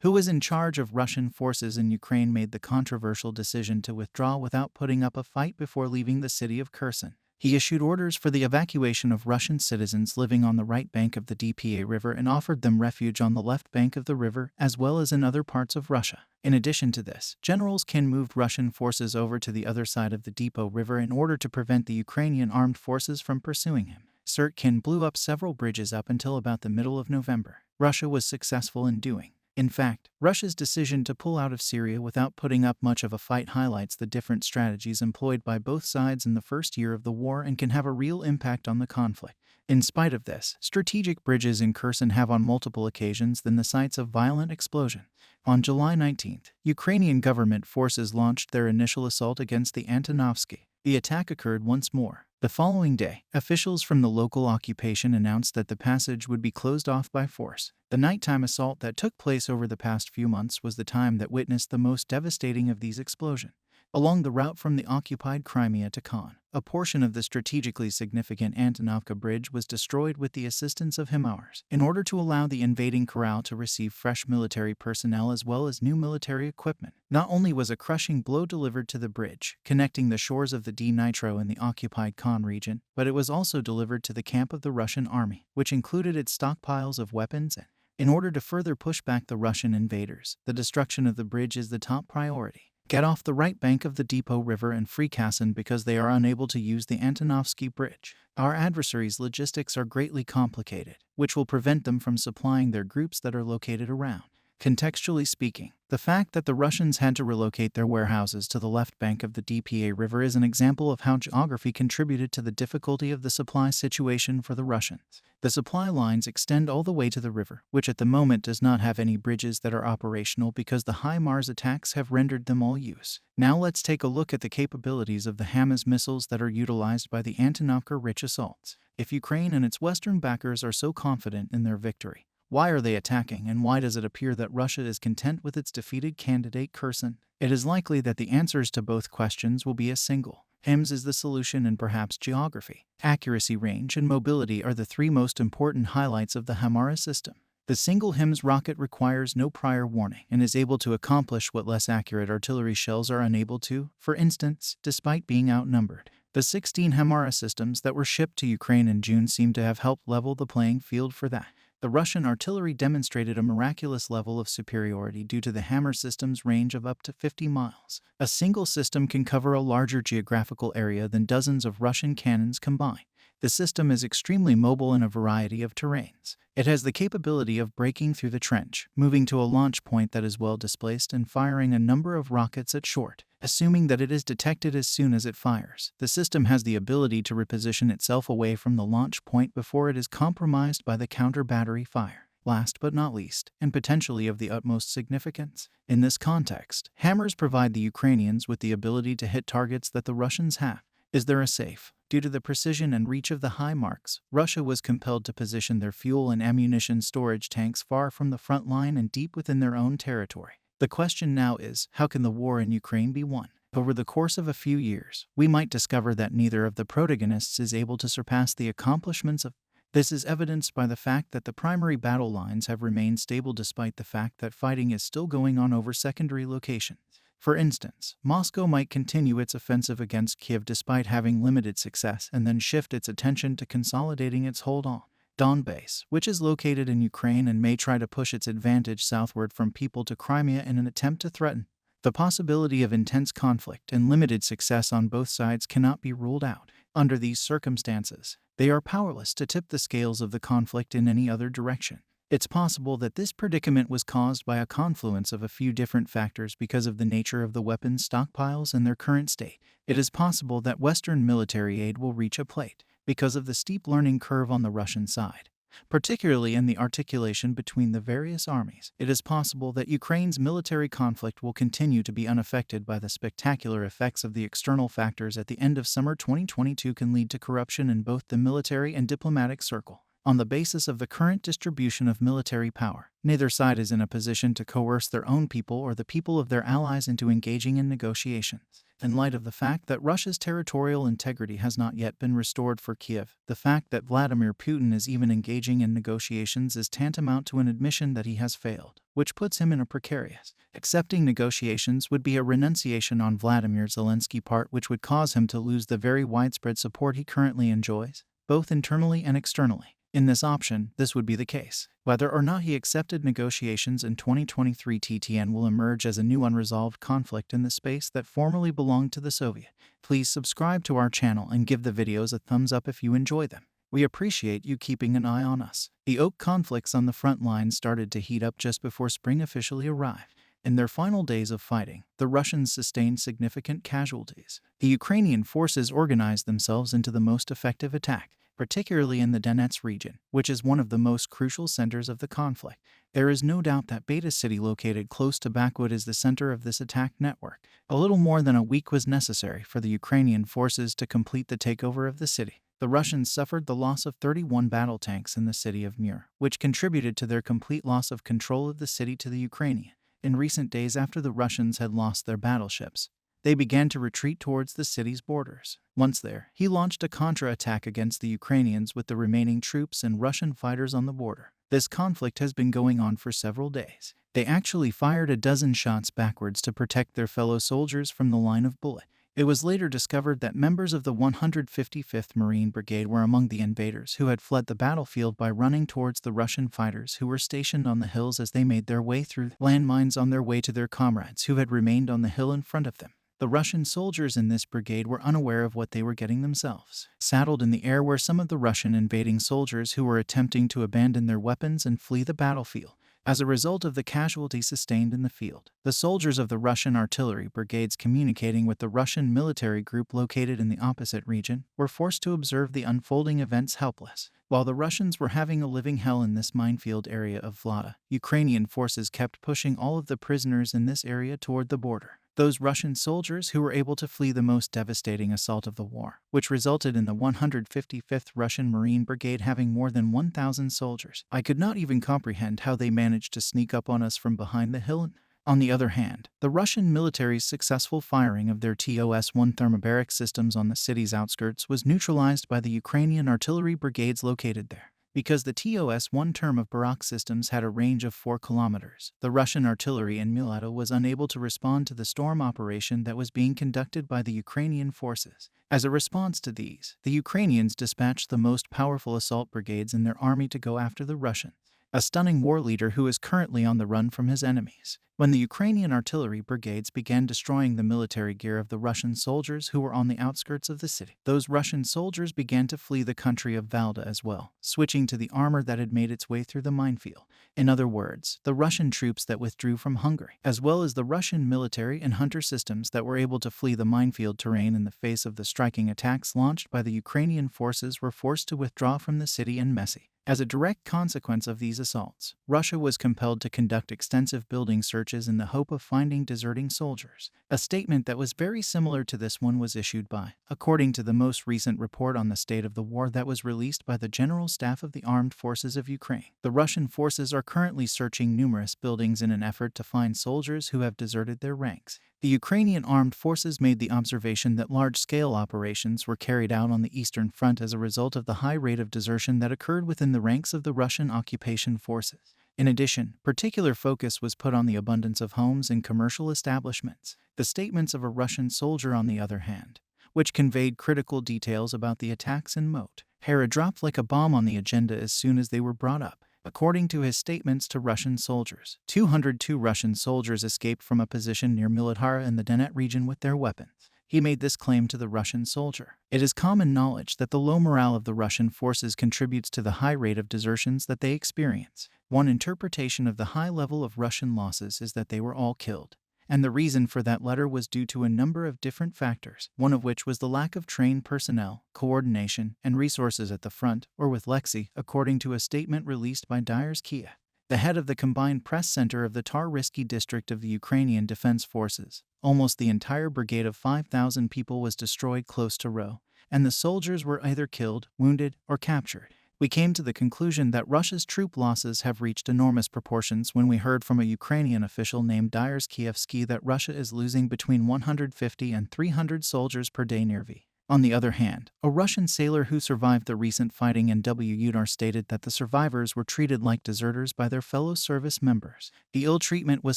who was in charge of Russian forces in Ukraine, made the controversial decision to withdraw without putting up a fight before leaving the city of Kherson. He issued orders for the evacuation of Russian citizens living on the right bank of the Dnieper River and offered them refuge on the left bank of the river as well as in other parts of Russia. In addition to this, General Sirkin moved Russian forces over to the other side of the Dnieper River in order to prevent the Ukrainian armed forces from pursuing him. Sirkin blew up several bridges up until about the middle of November. Russia was successful in doing. In fact, Russia's decision to pull out of Syria without putting up much of a fight highlights the different strategies employed by both sides in the first year of the war and can have a real impact on the conflict. In spite of this, strategic bridges in Kherson have on multiple occasions been the sites of violent explosion. On July 19th, Ukrainian government forces launched their initial assault against the Antonovsky. The attack occurred once more. The following day, officials from the local occupation announced that the passage would be closed off by force. The nighttime assault that took place over the past few months was the time that witnessed the most devastating of these explosions. Along the route from the occupied Crimea to Khan, a portion of the strategically significant Antonovka Bridge was destroyed with the assistance of HIMARS in order to allow the invading Corral to receive fresh military personnel as well as new military equipment. Not only was a crushing blow delivered to the bridge, connecting the shores of the Dnipro in the occupied Khan region, but it was also delivered to the camp of the Russian army, which included its stockpiles of weapons and, in order to further push back the Russian invaders, the destruction of the bridge is the top priority. Get off the right bank of the Dnieper River and free Kherson because they are unable to use the Antonovsky Bridge. Our adversaries' logistics are greatly complicated, which will prevent them from supplying their groups that are located around. Contextually speaking, the fact that the Russians had to relocate their warehouses to the left bank of the Dnieper River is an example of how geography contributed to the difficulty of the supply situation for the Russians. The supply lines extend all the way to the river, which at the moment does not have any bridges that are operational because the HIMARS attacks have rendered them all use. Now let's take a look at the capabilities of the HIMARS missiles that are utilized by the Antonovka-Rich assaults. If Ukraine and its Western backers are so confident in their victory, why are they attacking, and why does it appear that Russia is content with its defeated candidate Kherson? It is likely that the answers to both questions will be a single. HIMARS is the solution, and perhaps geography, accuracy, range, and mobility are the three most important highlights of the HIMARS system. The single HIMARS rocket requires no prior warning and is able to accomplish what less accurate artillery shells are unable to, for instance, despite being outnumbered. The 16 HIMARS systems that were shipped to Ukraine in June seem to have helped level the playing field for that. The Russian artillery demonstrated a miraculous level of superiority due to the HIMARS system's range of up to 50 miles. A single system can cover a larger geographical area than dozens of Russian cannons combined. The system is extremely mobile in a variety of terrains. It has the capability of breaking through the trench, moving to a launch point that is well displaced, and firing a number of rockets at short, assuming that it is detected as soon as it fires. The system has the ability to reposition itself away from the launch point before it is compromised by the counter-battery fire. Last but not least, and potentially of the utmost significance, in this context, HIMARS provide the Ukrainians with the ability to hit targets that the Russians have. Is there a safe, Due to the precision and reach of the high marks, Russia was compelled to position their fuel and ammunition storage tanks far from the front line and deep within their own territory. The question now is, how can the war in Ukraine be won? Over the course of a few years, we might discover that neither of the protagonists is able to surpass the accomplishments of. This is evidenced by the fact that the primary battle lines have remained stable despite the fact that fighting is still going on over secondary locations. For instance, Moscow might continue its offensive against Kiev despite having limited success and then shift its attention to consolidating its hold on Donbass, which is located in Ukraine, and may try to push its advantage southward from People to Crimea in an attempt to threaten. The possibility of intense conflict and limited success on both sides cannot be ruled out. Under these circumstances, they are powerless to tip the scales of the conflict in any other direction. It's possible that this predicament was caused by a confluence of a few different factors because of the nature of the weapons stockpiles and their current state. It is possible that Western military aid will reach a plate because of the steep learning curve on the Russian side, particularly in the articulation between the various armies. It is possible that Ukraine's military conflict will continue to be unaffected by the spectacular effects of the external factors at the end of summer 2022 can lead to corruption in both the military and diplomatic circle. On the basis of the current distribution of military power, neither side is in a position to coerce their own people or the people of their allies into engaging in negotiations. In light of the fact that Russia's territorial integrity has not yet been restored for Kiev, the fact that Vladimir Putin is even engaging in negotiations is tantamount to an admission that he has failed, which puts him in a precarious. Accepting negotiations would be a renunciation on Vladimir Zelensky's part, which would cause him to lose the very widespread support he currently enjoys, both internally and externally. In this option, this would be the case. Whether or not he accepted negotiations in 2023, TTN will emerge as a new unresolved conflict in the space that formerly belonged to the Soviet. Please subscribe to our channel and give the videos a thumbs up if you enjoy them. We appreciate you keeping an eye on us. The Oak conflicts on the front lines started to heat up just before spring officially arrived. In their final days of fighting, the Russians sustained significant casualties. The Ukrainian forces organized themselves into the most effective attack, particularly in the Donetsk region, which is one of the most crucial centers of the conflict. There is no doubt that Beta City, located close to Bakhmut, is the center of this attack network. A little more than a week was necessary for the Ukrainian forces to complete the takeover of the city. The Russians suffered the loss of 31 battle tanks in the city of Mur, which contributed to their complete loss of control of the city to the Ukrainian. In recent days, after the Russians had lost their battleships, they began to retreat towards the city's borders. Once there, he launched a contra-attack against the Ukrainians with the remaining troops and Russian fighters on the border. This conflict has been going on for several days. They actually fired a dozen shots backwards to protect their fellow soldiers from the line of bullet. It was later discovered that members of the 155th Marine Brigade were among the invaders who had fled the battlefield by running towards the Russian fighters who were stationed on the hills as they made their way through landmines on their way to their comrades who had remained on the hill in front of them. The Russian soldiers in this brigade were unaware of what they were getting themselves saddled in the air were some of the Russian invading soldiers who were attempting to abandon their weapons and flee the battlefield. As a result of the casualties sustained in the field, the soldiers of the Russian artillery brigades communicating with the Russian military group located in the opposite region were forced to observe the unfolding events helpless. While the Russians were having a living hell in this minefield area of Vlada, Ukrainian forces kept pushing all of the prisoners in this area toward the border. Those Russian soldiers who were able to flee the most devastating assault of the war, which resulted in the 155th Russian Marine Brigade having more than 1,000 soldiers. I could not even comprehend how they managed to sneak up on us from behind the hill. On the other hand, the Russian military's successful firing of their TOS-1 thermobaric systems on the city's outskirts was neutralized by the Ukrainian artillery brigades located there. Because the TOS-1 term of Barak systems had a range of 4 kilometers, the Russian artillery in Milado was unable to respond to the storm operation that was being conducted by the Ukrainian forces. As a response to these, the Ukrainians dispatched the most powerful assault brigades in their army to go after the Russians, a stunning war leader who is currently on the run from his enemies. When the Ukrainian artillery brigades began destroying the military gear of the Russian soldiers who were on the outskirts of the city, those Russian soldiers began to flee the country of Valda as well, switching to the armor that had made its way through the minefield. In other words, the Russian troops that withdrew from Hungary, as well as the Russian military and hunter systems that were able to flee the minefield terrain in the face of the striking attacks launched by the Ukrainian forces, were forced to withdraw from the city and messy. As a direct consequence of these assaults, Russia was compelled to conduct extensive building searches in the hope of finding deserting soldiers. A statement that was very similar to this one was issued by, according to the most recent report on the state of the war that was released by the General Staff of the Armed Forces of Ukraine. The Russian forces are currently searching numerous buildings in an effort to find soldiers who have deserted their ranks. The Ukrainian armed forces made the observation that large-scale operations were carried out on the Eastern Front as a result of the high rate of desertion that occurred within the ranks of the Russian occupation forces. In addition, particular focus was put on the abundance of homes and commercial establishments. The statements of a Russian soldier, on the other hand, which conveyed critical details about the attacks in Moat Hara, dropped like a bomb on the agenda as soon as they were brought up. According to his statements to Russian soldiers, 202 Russian soldiers escaped from a position near Milithara in the Donetsk region with their weapons. He made this claim to the Russian soldier. It is common knowledge that the low morale of the Russian forces contributes to the high rate of desertions that they experience. One interpretation of the high level of Russian losses is that they were all killed. And the reason for that letter was due to a number of different factors, one of which was the lack of trained personnel, coordination, and resources at the front or with Lexi, according to a statement released by Dyers Kiev, the head of the Combined Press Center of the Tar-Risky district of the Ukrainian Defense Forces. Almost the entire brigade of 5,000 people was destroyed close to Ro, and the soldiers were either killed, wounded, or captured. We came to the conclusion that Russia's troop losses have reached enormous proportions when we heard from a Ukrainian official named Dyers Kievsky that Russia is losing between 150 and 300 soldiers per day near V. On the other hand, a Russian sailor who survived the recent fighting in Udar stated that the survivors were treated like deserters by their fellow service members. The ill treatment was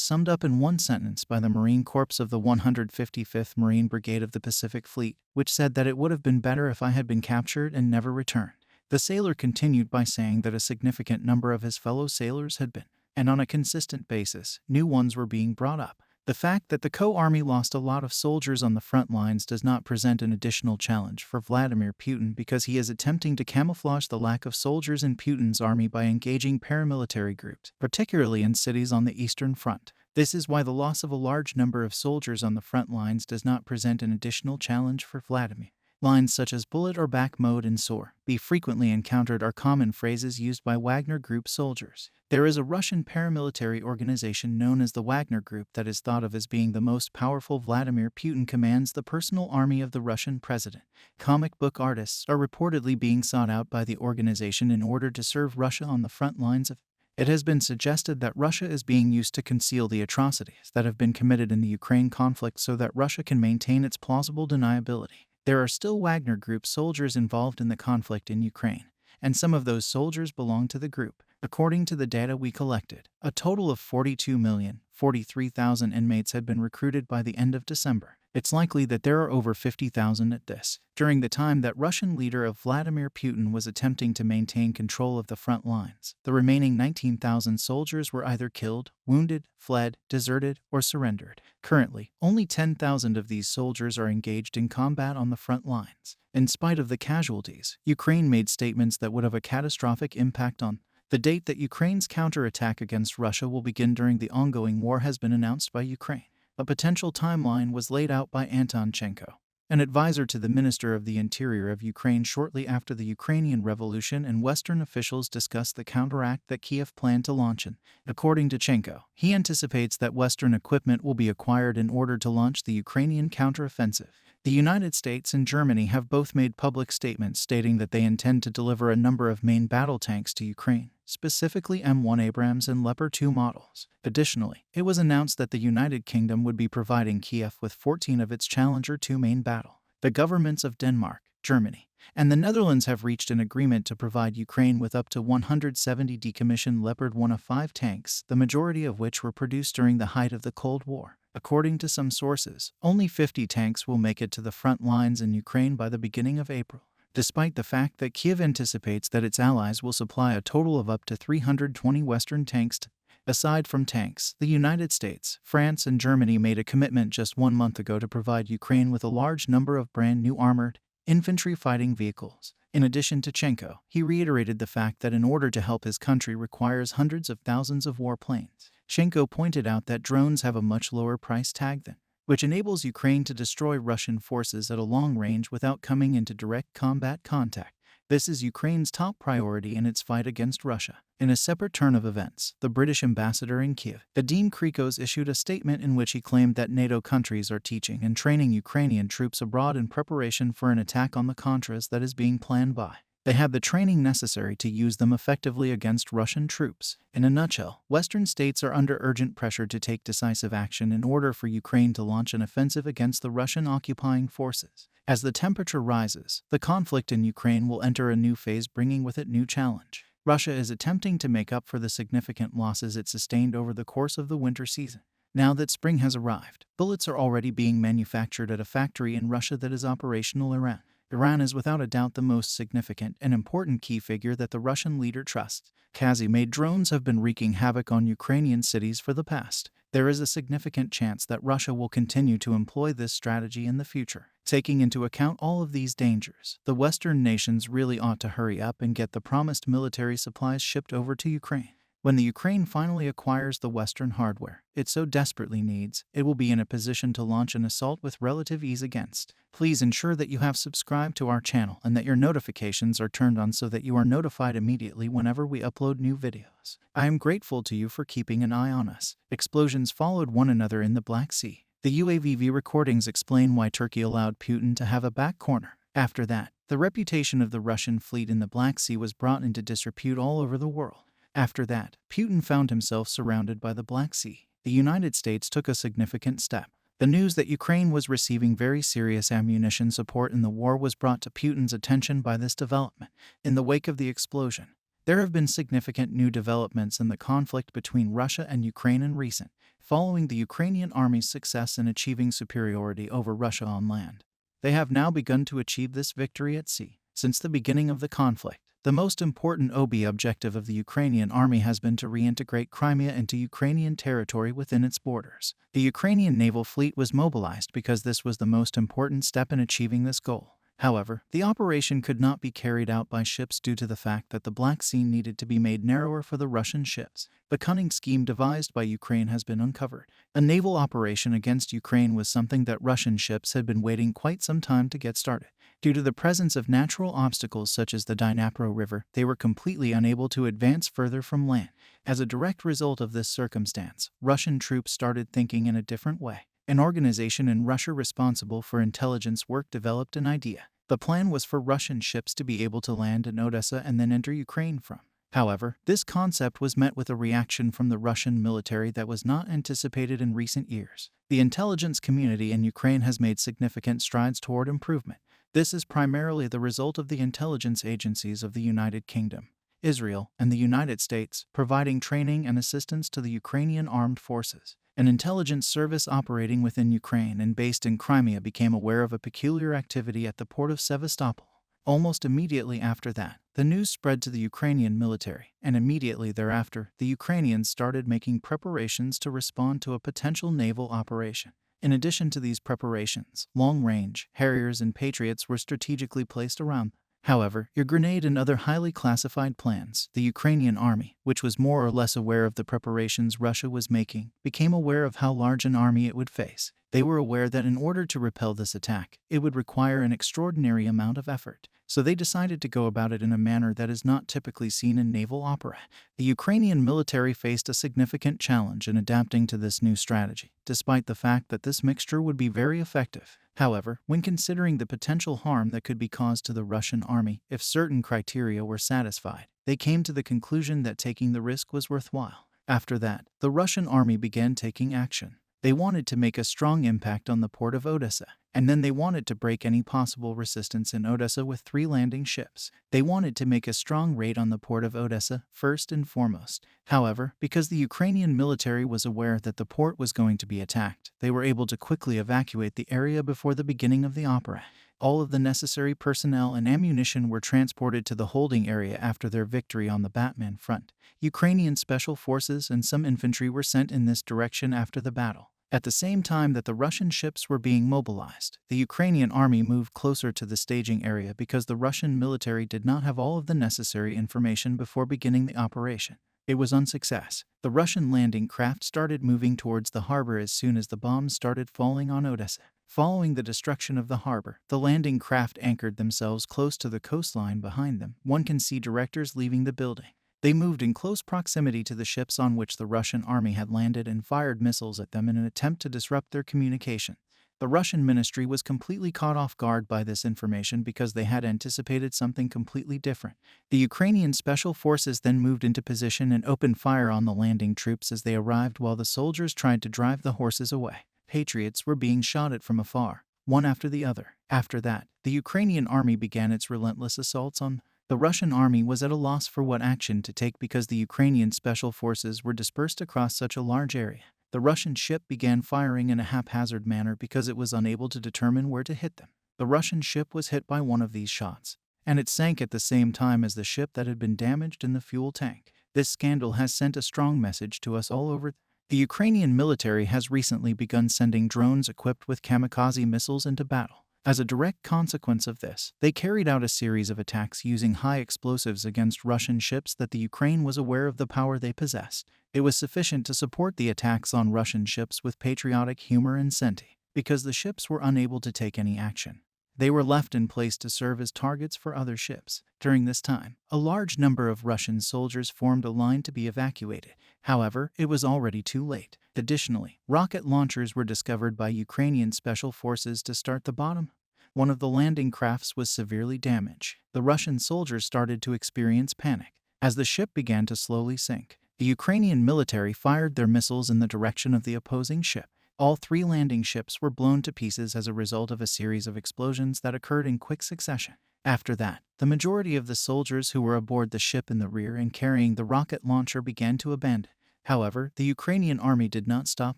summed up in one sentence by the Marine Corps of the 155th Marine Brigade of the Pacific Fleet, which said that it would have been better if I had been captured and never returned. The sailor continued by saying that a significant number of his fellow sailors had been, and on a consistent basis, new ones were being brought up. The fact that the Co-Army lost a lot of soldiers on the front lines does not present an additional challenge for Vladimir Putin because he is attempting to camouflage the lack of soldiers in Putin's army by engaging paramilitary groups, particularly in cities on the Eastern Front. This is why the loss of a large number of soldiers on the front lines does not present an additional challenge for Vladimir. Lines such as bullet or back mode and SOR, be frequently encountered are common phrases used by Wagner Group soldiers. There is a Russian paramilitary organization known as the Wagner Group that is thought of as being the most powerful. Vladimir Putin commands the personal army of the Russian president. Comic book artists are reportedly being sought out by the organization in order to serve Russia on the front lines of. It has been suggested that Russia is being used to conceal the atrocities that have been committed in the Ukraine conflict so that Russia can maintain its plausible deniability. There are still Wagner Group soldiers involved in the conflict in Ukraine, and some of those soldiers belong to the group. According to the data we collected, a total of 42,043,000 inmates had been recruited by the end of December. It's likely that there are over 50,000 at this. During the time that Russian leader of Vladimir Putin was attempting to maintain control of the front lines, the remaining 19,000 soldiers were either killed, wounded, fled, deserted, or surrendered. Currently, only 10,000 of these soldiers are engaged in combat on the front lines. In spite of the casualties, Ukraine made statements that would have a catastrophic impact on the date that Ukraine's counterattack against Russia will begin during the ongoing war has been announced by Ukraine. A potential timeline was laid out by Anton Chenko, an advisor to the Minister of the Interior of Ukraine shortly after the Ukrainian Revolution, and Western officials discussed the counterattack that Kiev planned to launch. According to Chenko, he anticipates that Western equipment will be acquired in order to launch the Ukrainian counteroffensive. The United States and Germany have both made public statements stating that they intend to deliver a number of main battle tanks to Ukraine, specifically M1 Abrams and Leopard 2 models. Additionally, it was announced that the United Kingdom would be providing Kiev with 14 of its Challenger 2 main battle. The governments of Denmark, Germany, and the Netherlands have reached an agreement to provide Ukraine with up to 170 decommissioned Leopard 1A5 tanks, the majority of which were produced during the height of the Cold War. According to some sources, only 50 tanks will make it to the front lines in Ukraine by the beginning of April, despite the fact that Kiev anticipates that its allies will supply a total of up to 320 Western tanks. Aside from tanks, the United States, France, and Germany made a commitment just 1 month ago to provide Ukraine with a large number of brand new armored infantry fighting vehicles. In addition to Chenko, he reiterated the fact that in order to help his country requires hundreds of thousands of warplanes. Chenko pointed out that drones have a much lower price tag than, which enables Ukraine to destroy Russian forces at a long range without coming into direct combat contact. This is Ukraine's top priority in its fight against Russia. In a separate turn of events, the British ambassador in Kiev, Vadim Krikos, issued a statement in which he claimed that NATO countries are teaching and training Ukrainian troops abroad in preparation for an attack on the Contras that is being planned by. They have the training necessary to use them effectively against Russian troops. In a nutshell, Western states are under urgent pressure to take decisive action in order for Ukraine to launch an offensive against the Russian occupying forces. As the temperature rises, the conflict in Ukraine will enter a new phase, bringing with it new challenge. Russia is attempting to make up for the significant losses it sustained over the course of the winter season. Now that spring has arrived, bullets are already being manufactured at a factory in Russia that is operational in Iran. Iran is without a doubt the most significant and important key figure that the Russian leader trusts. Kazi-made drones have been wreaking havoc on Ukrainian cities for the past. There is a significant chance that Russia will continue to employ this strategy in the future. Taking into account all of these dangers, the Western nations really ought to hurry up and get the promised military supplies shipped over to Ukraine. When the Ukraine finally acquires the Western hardware it so desperately needs, it will be in a position to launch an assault with relative ease against. Please ensure that you have subscribed to our channel and that your notifications are turned on so that you are notified immediately whenever we upload new videos. I am grateful to you for keeping an eye on us. Explosions followed one another in the Black Sea. The UAV recordings explain why Turkey allowed Putin to have a back corner. After that, the reputation of the Russian fleet in the Black Sea was brought into disrepute all over the world. After that, Putin found himself surrounded by the Black Sea. The United States took a significant step. The news that Ukraine was receiving very serious ammunition support in the war was brought to Putin's attention by this development. In the wake of the explosion, there have been significant new developments in the conflict between Russia and Ukraine in recent, following the Ukrainian army's success in achieving superiority over Russia on land. They have now begun to achieve this victory at sea. Since the beginning of the conflict, the most important objective of the Ukrainian army has been to reintegrate Crimea into Ukrainian territory within its borders. The Ukrainian naval fleet was mobilized because this was the most important step in achieving this goal. However, the operation could not be carried out by ships due to the fact that the Black Sea needed to be made narrower for the Russian ships. The cunning scheme devised by Ukraine has been uncovered. A naval operation against Ukraine was something that Russian ships had been waiting quite some time to get started. Due to the presence of natural obstacles such as the Dnipro River, they were completely unable to advance further from land. As a direct result of this circumstance, Russian troops started thinking in a different way. An organization in Russia responsible for intelligence work developed an idea. The plan was for Russian ships to be able to land in Odessa and then enter Ukraine from. However, this concept was met with a reaction from the Russian military that was not anticipated in recent years. The intelligence community in Ukraine has made significant strides toward improvement. This is primarily the result of the intelligence agencies of the United Kingdom, Israel, and the United States, providing training and assistance to the Ukrainian armed forces. An intelligence service operating within Ukraine and based in Crimea became aware of a peculiar activity at the port of Sevastopol. Almost immediately after that, the news spread to the Ukrainian military, and immediately thereafter, the Ukrainians started making preparations to respond to a potential naval operation. In addition to these preparations, long-range Harriers and Patriots were strategically placed around them. However, your grenade and other highly classified plans, the Ukrainian army, which was more or less aware of the preparations Russia was making, became aware of how large an army it would face. They were aware that in order to repel this attack, it would require an extraordinary amount of effort. So they decided to go about it in a manner that is not typically seen in naval opera. The Ukrainian military faced a significant challenge in adapting to this new strategy, despite the fact that this mixture would be very effective. However, when considering the potential harm that could be caused to the Russian army if certain criteria were satisfied, they came to the conclusion that taking the risk was worthwhile. After that, the Russian army began taking action. They wanted to make a strong impact on the port of Odessa, and then they wanted to break any possible resistance in Odessa with 3 landing ships. They wanted to make a strong raid on the port of Odessa, first and foremost. However, because the Ukrainian military was aware that the port was going to be attacked, they were able to quickly evacuate the area before the beginning of the opera. All of the necessary personnel and ammunition were transported to the holding area after their victory on the Batman front. Ukrainian special forces and some infantry were sent in this direction after the battle. At the same time that the Russian ships were being mobilized, the Ukrainian army moved closer to the staging area because the Russian military did not have all of the necessary information before beginning the operation. It was a success. The Russian landing craft started moving towards the harbor as soon as the bombs started falling on Odessa. Following the destruction of the harbor, the landing craft anchored themselves close to the coastline behind them. One can see directors leaving the building. They moved in close proximity to the ships on which the Russian army had landed and fired missiles at them in an attempt to disrupt their communication. The Russian ministry was completely caught off guard by this information because they had anticipated something completely different. The Ukrainian special forces then moved into position and opened fire on the landing troops as they arrived while the soldiers tried to drive the horses away. Patriots were being shot at from afar, one after the other. After that, the Ukrainian army began its relentless assaults on the Russian army was at a loss for what action to take because the Ukrainian special forces were dispersed across such a large area. The Russian ship began firing in a haphazard manner because it was unable to determine where to hit them. The Russian ship was hit by one of these shots, and it sank at the same time as the ship that had been damaged in the fuel tank. This scandal has sent a strong message to us all over. The Ukrainian military has recently begun sending drones equipped with kamikaze missiles into battle. As a direct consequence of this, they carried out a series of attacks using high explosives against Russian ships that the Ukraine was aware of the power they possessed. It was sufficient to support the attacks on Russian ships with patriotic humor and senti, because the ships were unable to take any action. They were left in place to serve as targets for other ships. During this time, a large number of Russian soldiers formed a line to be evacuated. However, it was already too late. Additionally, rocket launchers were discovered by Ukrainian special forces to start the bottom. One of the landing crafts was severely damaged. The Russian soldiers started to experience panic. As the ship began to slowly sink, the Ukrainian military fired their missiles in the direction of the opposing ship. All 3 landing ships were blown to pieces as a result of a series of explosions that occurred in quick succession. After that, the majority of the soldiers who were aboard the ship in the rear and carrying the rocket launcher began to abandon. However, the Ukrainian army did not stop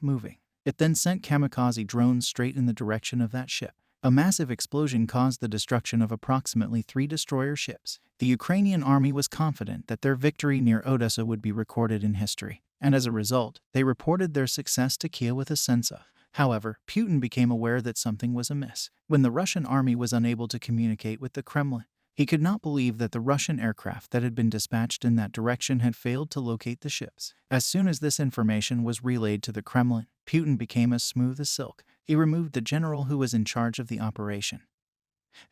moving. It then sent kamikaze drones straight in the direction of that ship. A massive explosion caused the destruction of approximately 3 destroyer ships. The Ukrainian army was confident that their victory near Odessa would be recorded in history, and as a result, they reported their success to Kiev with a sense of. However, Putin became aware that something was amiss. When the Russian army was unable to communicate with the Kremlin, he could not believe that the Russian aircraft that had been dispatched in that direction had failed to locate the ships. As soon as this information was relayed to the Kremlin, Putin became as smooth as silk. He removed the general who was in charge of the operation,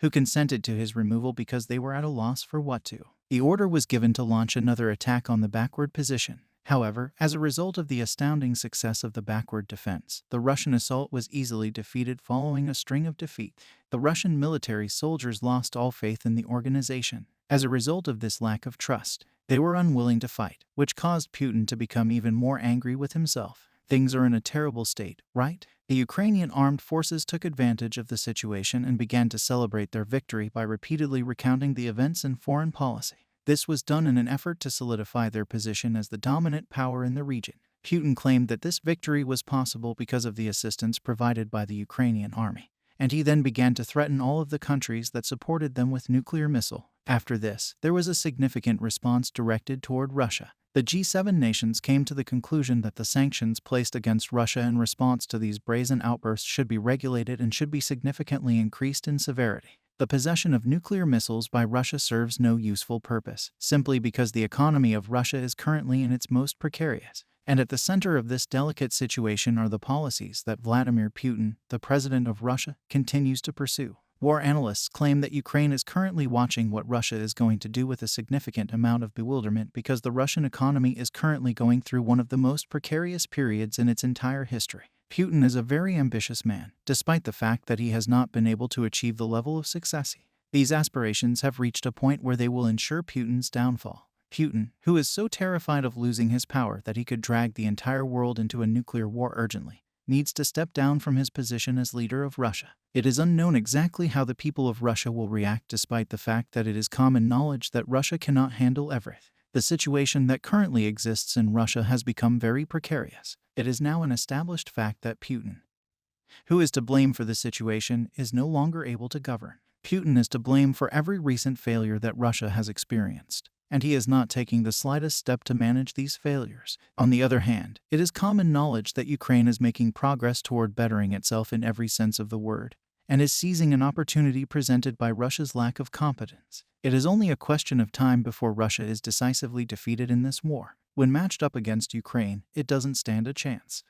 who consented to his removal because they were at a loss for what to. The order was given to launch another attack on the backward position. However, as a result of the astounding success of the backward defense, the Russian assault was easily defeated following a string of defeats. The Russian military soldiers lost all faith in the organization. As a result of this lack of trust, they were unwilling to fight, which caused Putin to become even more angry with himself. Things are in a terrible state, right? The Ukrainian armed forces took advantage of the situation and began to celebrate their victory by repeatedly recounting the events in foreign policy. This was done in an effort to solidify their position as the dominant power in the region. Putin claimed that this victory was possible because of the assistance provided by the Ukrainian army, and he then began to threaten all of the countries that supported them with nuclear missile. After this, there was a significant response directed toward Russia. The G7 nations came to the conclusion that the sanctions placed against Russia in response to these brazen outbursts should be regulated and should be significantly increased in severity. The possession of nuclear missiles by Russia serves no useful purpose, simply because the economy of Russia is currently in its most precarious. And at the center of this delicate situation are the policies that Vladimir Putin, the president of Russia, continues to pursue. War analysts claim that Ukraine is currently watching what Russia is going to do with a significant amount of bewilderment because the Russian economy is currently going through one of the most precarious periods in its entire history. Putin is a very ambitious man, despite the fact that he has not been able to achieve the level of success. These aspirations have reached a point where they will ensure Putin's downfall. Putin, who is so terrified of losing his power that he could drag the entire world into a nuclear war urgently, needs to step down from his position as leader of Russia. It is unknown exactly how the people of Russia will react despite the fact that it is common knowledge that Russia cannot handle everything. The situation that currently exists in Russia has become very precarious. It is now an established fact that Putin, who is to blame for the situation, is no longer able to govern. Putin is to blame for every recent failure that Russia has experienced, and he is not taking the slightest step to manage these failures. On the other hand, it is common knowledge that Ukraine is making progress toward bettering itself in every sense of the word, and is seizing an opportunity presented by Russia's lack of competence. It is only a question of time before Russia is decisively defeated in this war. When matched up against Ukraine, it doesn't stand a chance.